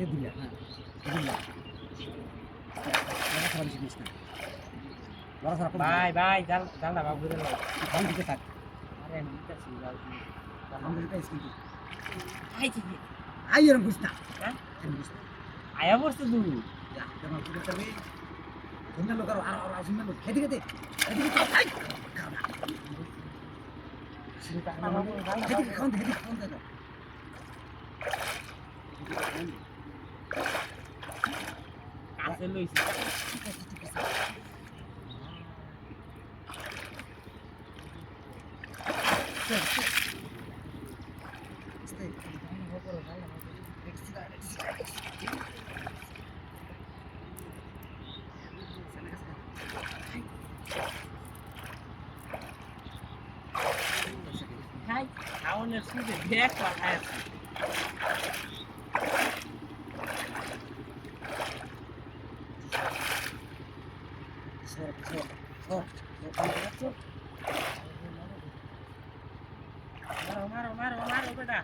দুনিয়া হ্যাঁ দুনিয়া এটা খারাপ জিনিস না বড় খারাপ ভাই জাল না বাবু রে ফোন দিতে থাক আরে আমি নিতেছি জাল ফোন দিতে স্কিল আইছি আই এরকম বুঝ না হ্যাঁ এরকম বুঝ না আয়া বসতে দু যা তোমার কি করতে হবে তোমরা লোক আর আসুন লোক এদিকে দে এদিকে আই খানা সেটা আমার জাল না এদিকে খান দে কাছে লইছি খাই খাওয়ানোর সুদে ব্যাগ পাঠায় আছে মারো বেটা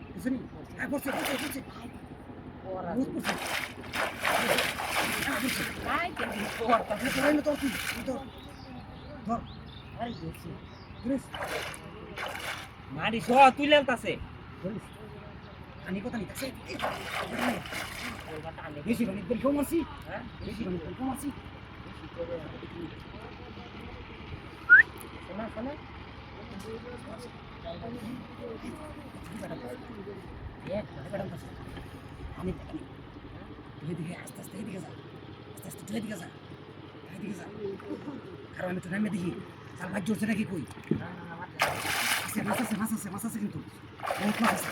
বুঝনি আই বসে ওরা বসে খাই কেন ওরা ধর না তো তুই ধর ধর আরে গেছি ধরিস মারি সো তুই লেলতাছে ধরিস আমি কথা নিতে চাই কলকাতা আনে বেশি মানে বের কেউ মারছি হ্যাঁ বেশি মানে বের কেউ মারছি শোনা শোনা আমি তুই দিকে আস্তে আস্তে এদিকে যা আস্তে আস্তে তুই এদিকে যা এদিকে যা কারণ আমি তো নামে দেখি চাল ভাই জোরছে নাকি কই মাছ আছে কিন্তু বহুত মাছ আছে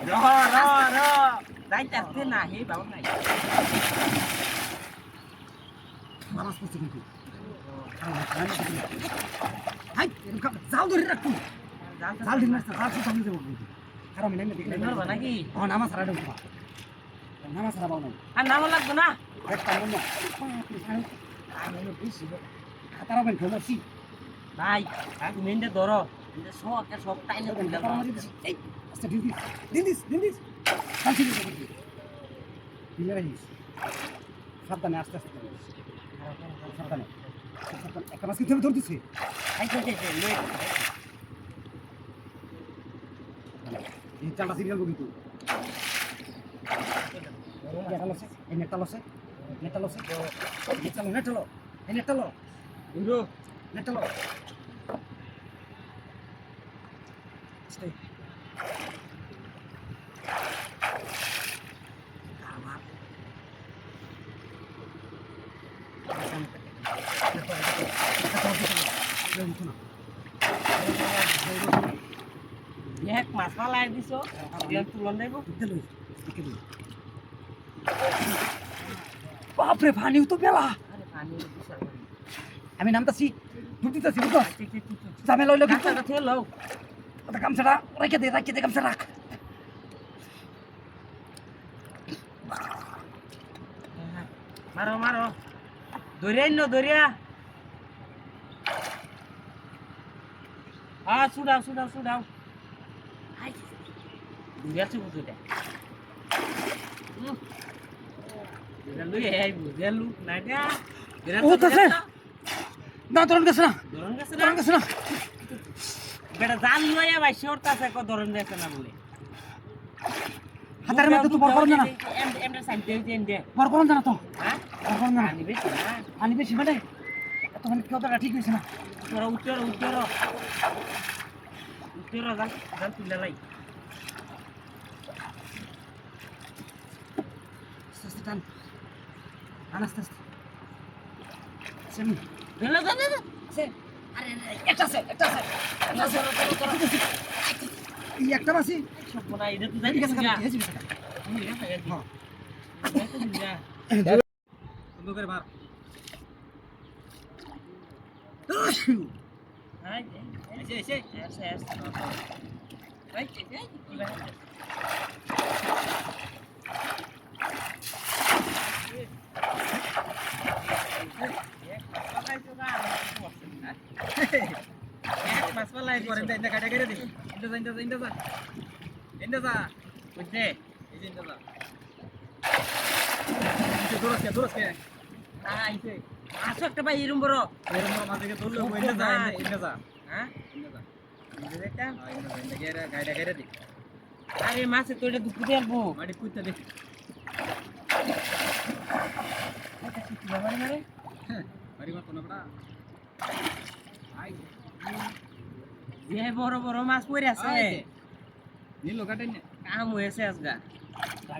র যাইতাছে না হে বাবু নাই মাছ পড়ছে কিন্তু হাই যাও ধরে রাখ তুই জাল দিন না জাল শুধু আমি দেবো কিন্তু কারণ আমি নামে দেখি মারবা নাকি নামা সারা দেবো নামা সারা পাও নাই আর নাম লাগবে না একটা মন না আমি বেশি খাতারা বেন ঘুমাচ্ছি ভাই তুমি এনে ধরো এনে সব টাইলে দিলে এই আচ্ছা দিন দিস কালকে দিলে রাখিস সাবধানে আস্তে আস্তে সাবধানে একটা মাছ কিন্তু ধর দিচ্ছে এই চালটা সিরিয়াল কিন্তু নেটালো এক মাছ পালাই দিছো তুলন দেব বাপরে পানিও তো বেলা আরে পানি বিশাল আমি নামতাছি ডুব দিতেছি বুঝছো ঝামেলা হইলো কিন্তু গাছটা থেলো ওটা গামছাটা রেখে দে গামছা রাখ মারো দরিয়া সুডাও দরিয়া চুকুটা লুই এই বুঝেলু নাইটা ও তাছে না ধরন গেছে না বেটা জাল লইয়া ভাই শিওরতাছে কো ধরন গেছে না বলে হাতের মধ্যে তো বড় করন না এমটা সাইড দিয়ে এন্ডে বড় করন না তো হ্যাঁ বড় করন না পানি বেশি না পানি বেশি মানে তখন কি কথা ঠিক হইছে না তোরা উত্তর জাল তুলে লাই আস্তে টান আস্তে সেমি দে সে আরে একটা আছে এই একটা মাছি সব না এটা তো ঠিক আছে জানি হেজি বন্ধ করে মার লাই করে ইন্দা গাড়ি গাড়ি দে ইন্দা যা বুঝছে এই যে ইন্দা যা দূরস্কে আইছে আসো একটা ভাই এরম বড় এরম মাঝে ধরলে ইন্দা যা হ্যাঁ ইন্দা যা বুঝে এটা ইন্দা গাড়ি গাড়ি দে আরে মাছে তো এটা দুপুরে আলবো মাটি কুইতে দে এটা কি বাবারে মারে বাড়ি মা কোনা বড়া আই যে বড় বড় মাছ পড়ে আছে নীল কাটেন কাম হয়েছে আজগা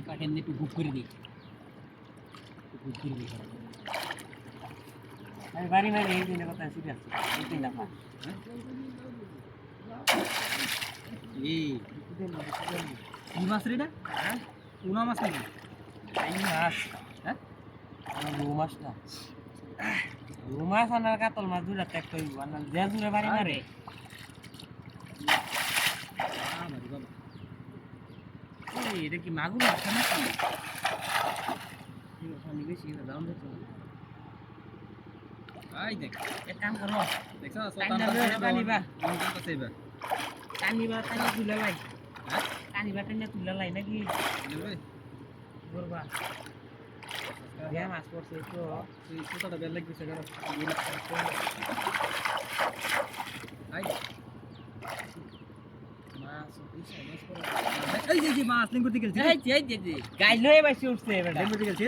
কাটেন একটু গুপ করে দি গুপ করে দি আমি বাড়ি মারি এই দিনের কথা শিখে আসছি এই তিন লাফা এই কি মাছ রে এটা হ্যাঁ কোনা মাছ নাকি এই মাছ হ্যাঁ রৌ মাছ না রৌ মাছ আনার কাতল মাছ দুটা ত্যাগ করবো আনার যে দূরে বাড়ি মারে বাড়ি বাবা এই এটা কি মাগুর মাছ নাকি পানি বেশি দাম দিত আই দেখ এক কাম করো দেখছ টাইনা লয়ে টানিবা। সেবা টানিবা টানি তুলে লাই টানিবা টানি তুলে লাই নাকি নেবে করবা যে মাছ পড়ছে তো তুই সুতাটা বেল লাগছে করো আই মাছ বিশাল মাছ পড়ে এই যে মাছ লিঙ্গ দিকে গেছে এই যে গাই লয়ে বাইছে উঠছে বেটা লিঙ্গ দিকে গেছে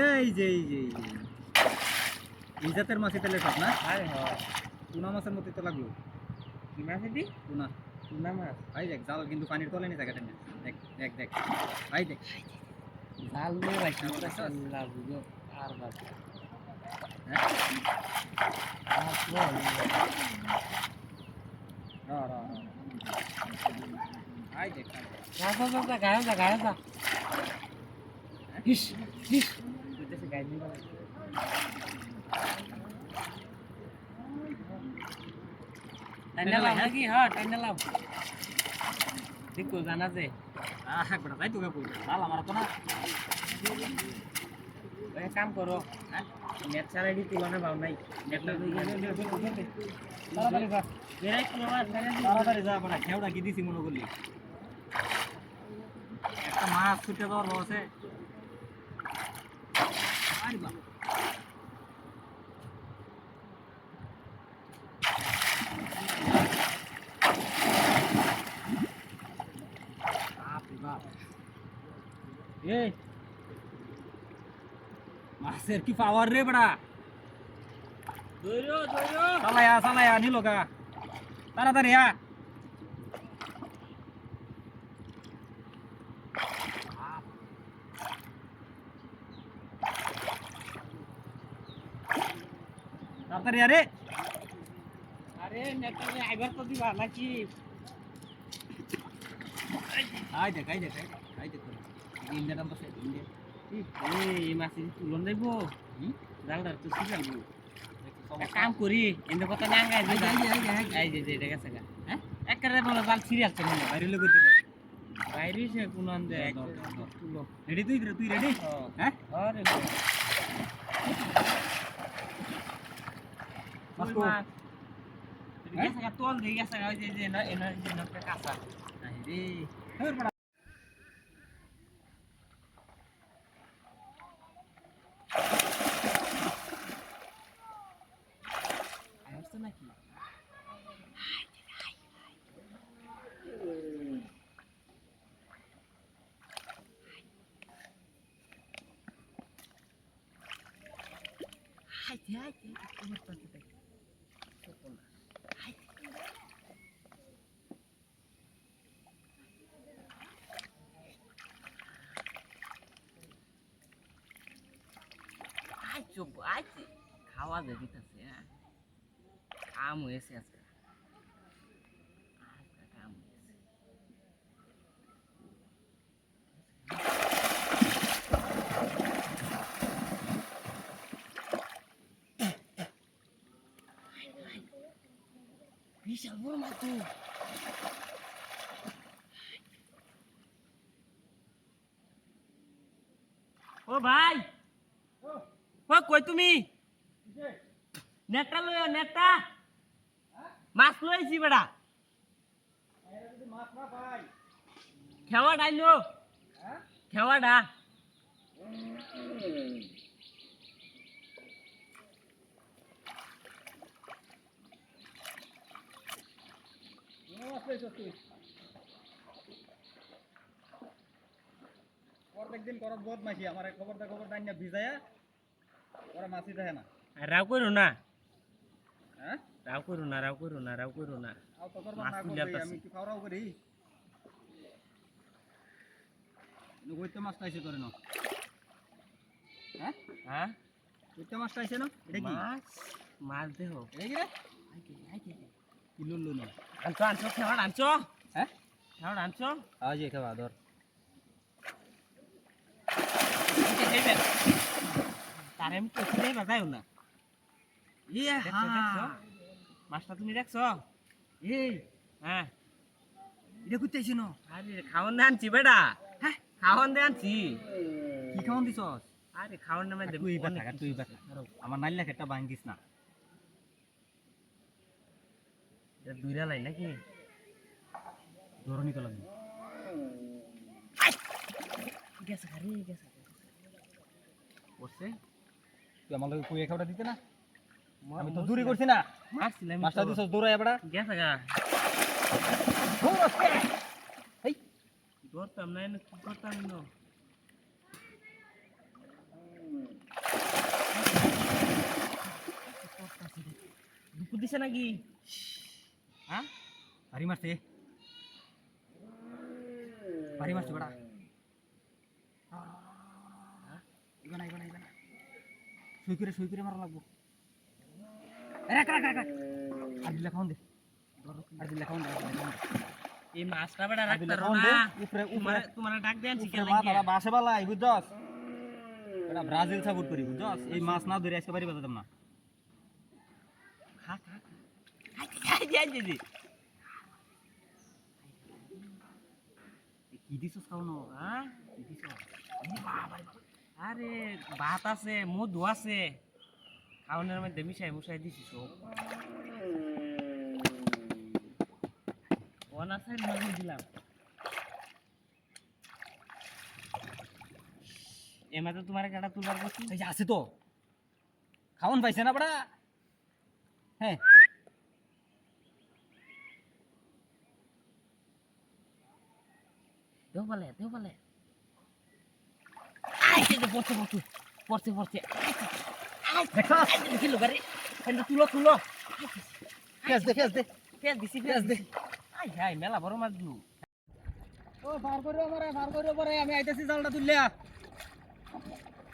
এই জাতের মাছ তেলে সব না আরে হ টুনা মাছের মতো তো লাগলো কি মাছ এটি টুনা টুনা মাছ আই দেখ জাল কিন্তু পানির তলে নি জায়গাটা না দেখ দেখ দেখ আই দেখ জাল লয়ে বাইছে আল্লাহ বুঝো আর বাদ হ্যাঁ মাছ লয়ে আই দেখ যা গায়ে যা হিস হিস কইতেছে গায়ে দিবা টাইনা লাভ নাকি হ্যাঁ টাইনা লাভ দেখো জানা যে বড় তাই তো কাকু জাল আমার তো না ওই কাম করো নেট চালাইডি তুলনা ভাব নাই নেট লই তাড়াতাড়ি যা বেরাই কি আমার তাড়াতাড়ি যা বড় খেওড়া কি দিছি মনে করলি একটা মাছ ছুটে দেওয়ার আছে আরে বাবা এই মাছের কি পাওয়ার রে বড়া দইরো চালায়া নিলো গা তাড়াতাড়ি তাড়াতাড়ি আরে আরে নেটে আইবার তো দিবা নাকি আই দেখ ইন্ডিয়া নাম্বার সে ইন্ডিয়া এই মাছের তুলন দেব হুম জালটা তো শিখাবো কাম করি এনে কথা না আঙ্গাই এই যে এটা গেছে গা হ্যাঁ একবারে বলে জাল সিরিয়াস তো মনে বাইরে লোক দিবে বাইরে সে কোন আনতে তুলো রেডি তুই রেডি হ্যাঁ আরে মাসকো গেছে গা তোল দিয়ে গেছে গা ওই যে না এনা যে নটা কাঁচা রে হের বড়া আসছে নাকি হাইতে তোমার পাশে দেখ আইছে খাওয়া যায় দিতেছে হ্যাঁ কাম হয়েছে আজকে কাম হয়েছে বিশাল বড় মাছ তো ও ভাই ও কই তুমি নেটটা লইও নেটটা মাছ লইছি বেড়া খেওয়া ডাইলো খেওয়া ডা প্রত্যেকদিন করত বহুত মাছি আমার খবর দাই না ভিজায়া ওরা মাছি দেখে না রাও কইরো না হ্যাঁ রাও কইরো না রাও কইরো না রাও কইরো না আও তো করবা মাছ না তুলে করবে আনতাছি। আমি কি খাওয়াও করি কইতে মাছ খাইছে তোরে না হ্যাঁ হ্যাঁ কইতে মাছ খাইছে না এটা কি মাছ মাছ দেহ এটা কি রে কি লুল্লু না আনছো আনছো খেওয়া আনছো হ্যাঁ খেওয়া আনছো আজ এ খাওয়া ধর তারে আমি তো ছেড়ে বাজাইও না ইয়ে দেখছো দেখছো মাছটা তুমি দেখছো এই হ্যাঁ এটা কইতেছি না আরে খাওয়ান দিয়ে আনছি বেটা হ্যাঁ খাওয়ান দিয়ে আনছি কি খাওয়ান দিছস আরে খাওয়ান নামে দেব তুই বাতা তুই বাতা আমার নাইলা খেটা ভাঙ্গিস না এটা দুইরা লাই নাকি ধরনি কলাম গেছে খারি গেছে করছে তুই আমার লগে কুইয়া খাওয়াটা দিতে না আমি তো দূরে করছি না মারছিলাম মাছটা দিছস দৌড়ায় বড়া গেছে গা দৌড়াচ্ছে এই ধরতাম না এনে কি করতাম না দুপুর দিছে নাকি হ্যাঁ ভারী মারছে বড়া ইবানা সই করে মারা লাগবো রাখ আর দিলে খাওন দে এই মাছটা বেটা আর দিলে রাখতারো খাওন দে না উপরে তোমার ডাক দেন উপরে শিখে মাথাটা বাসে বালাই বুঝছস এটা ব্রাজিল সাপোর্ট করি বুঝছস এই মাছ না ধরে আজকে বাড়ি বাজাতাম না খা খা খাই যাই দিদি কি দিছস খাওনো হ্যাঁ কি দিছস আরে ভাত আছে মধু আছে খাওয়ানোর মধ্যে মিশাই দিছি সব ওনার সাইড মধ্যে দিলাম এমাতে তোমার কাটা তুলবার করছি এই যে আছে তো খাওন পাইছে না বড়া হ্যাঁ দেও বলে আই যে পড়ছে দেখা কি লোগারে এন্ড তুলো ফেস দে পেঁয়াজ দিছি আই হাই মেলা বড় মাছ দিলু ও বার করো পরে আমি আইতাছি জালটা তুললিয়া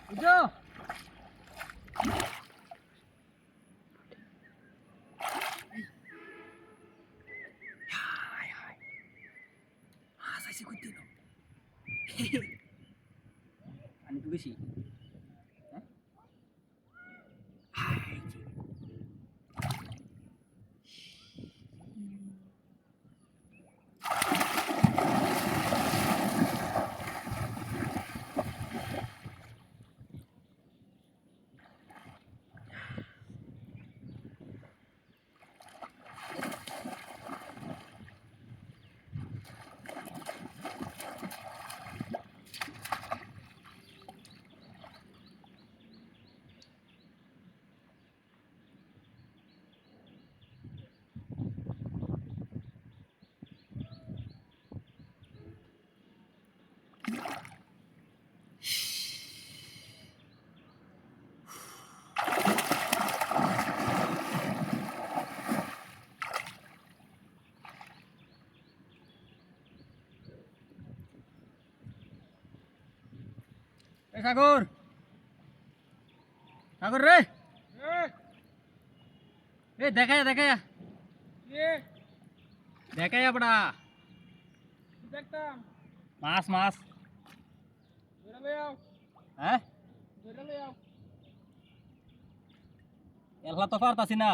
বুঝছো আমি তো বেশি সাগর রে এ দেখায় আপনা দেখতাম মাছ হ্যাঁ এলা তো পারতাছি না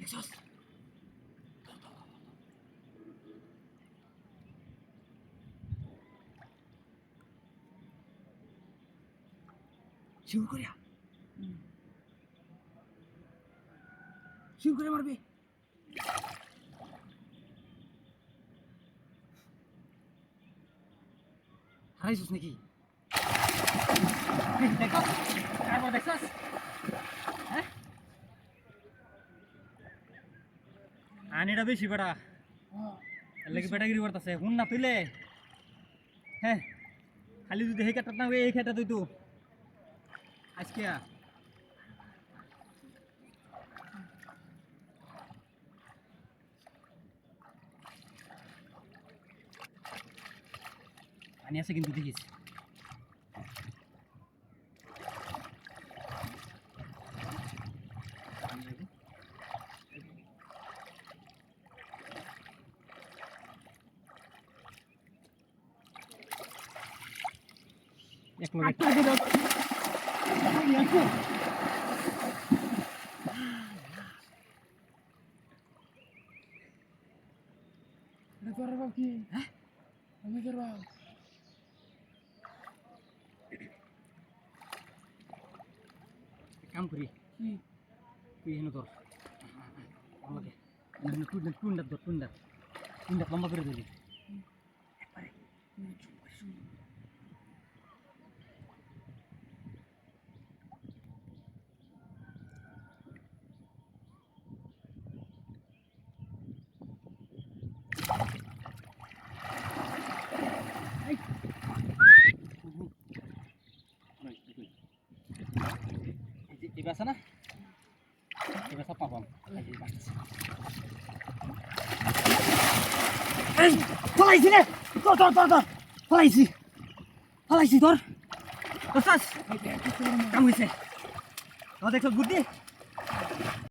দেখছস শিউর করিয়া শিউর করে মারবে হারাইছিস নাকি দেখছস তারপর দেখছস হ্যাঁ আনিটা বেশি বেটা লাগি বেটাগিরি করতেছে হুন না তুইলে হ্যাঁ খালি যদি এই ক্ষেত্রে না এই ক্ষেত্রে তুই তো আজকে পানি আছে কিন্তু দেখিস এক মিনিট কি হ্যাঁ আমি করবা কাম করি কি তুই হেন তোর আমাকে টুন্ডার ধর টুন্ডার লম্বা করে ধরি একবারে চুপ করে শুন এই বাসা না এই বাসা পাবাম ফলাইছি রে তোর তোর তোর তোর ফলাইছি ফলাইছি তোর বসাস কাম হয়েছে দেখছ বুদ্ধি